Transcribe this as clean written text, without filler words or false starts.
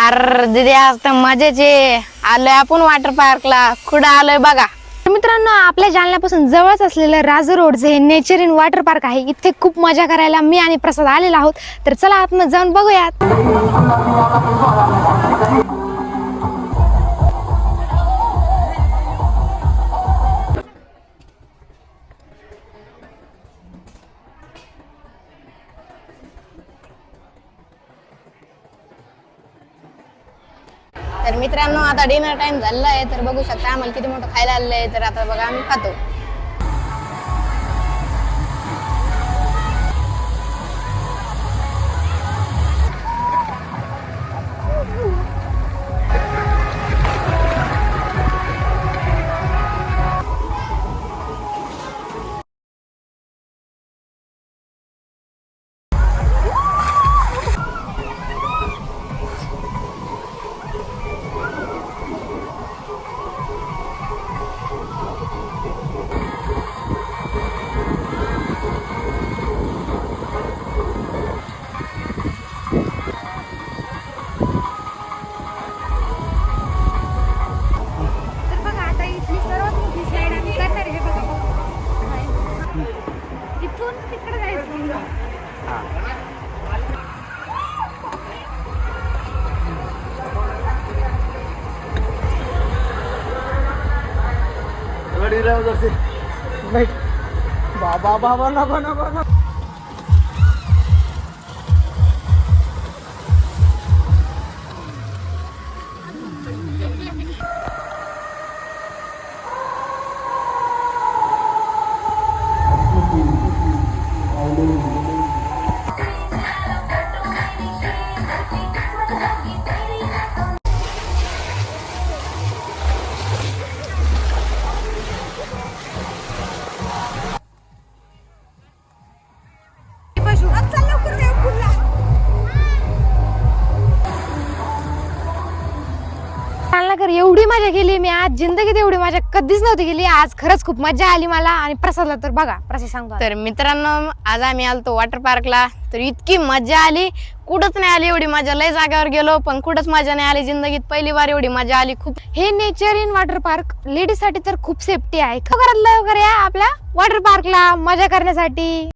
अरे दिदी आज तर मजेचे आलोय आपण वॉटर पार्कला. कुठं आलोय बघा मित्रांनो, आपल्या जालन्यापासून जवळच असलेलं राजू रोडचे हे नेचर इन वॉटर पार्क आहे. इथे खूप मजा करायला मी आणि प्रसाद आलेला आहोत. तर चला आतमध्ये जाऊन बघूयात. तर मित्रांनो आता डिनर टाइम झालेला आहे. तर बघू शकता आम्हाला किती मोठं खायला आलेलं आहे. तर आता बघा आम्ही खातो. तर बघा आता इथली सर्वात मोठी स्लाईड आम्ही करणार आहे. बघा इथून तिकडे जायचं. बाबा बाबा नको नको नको. एवढी मजा केली मी आज जिंदगीत, एवढी मजा कधीच नव्हती केली. आज खरंच खूप मजा आली मला आणि प्रसादला. तर बघा प्रसाद सांगतो. तर मित्रांनो आज आम्ही आलतो वॉटर पार्कला. तर इतकी मजा आली, कुठंच नाही आली एवढी मजा. लय जागेवर गेलो पण कुठंच मजा नाही आली. जिंदगीत पहिली बार एवढी मजा आली. खूप हे nature in water park ladies साठी तर खूप सेफ्टी आहे. लवकरात लवकर या आपल्या वॉटर पार्कला मजा करण्यासाठी.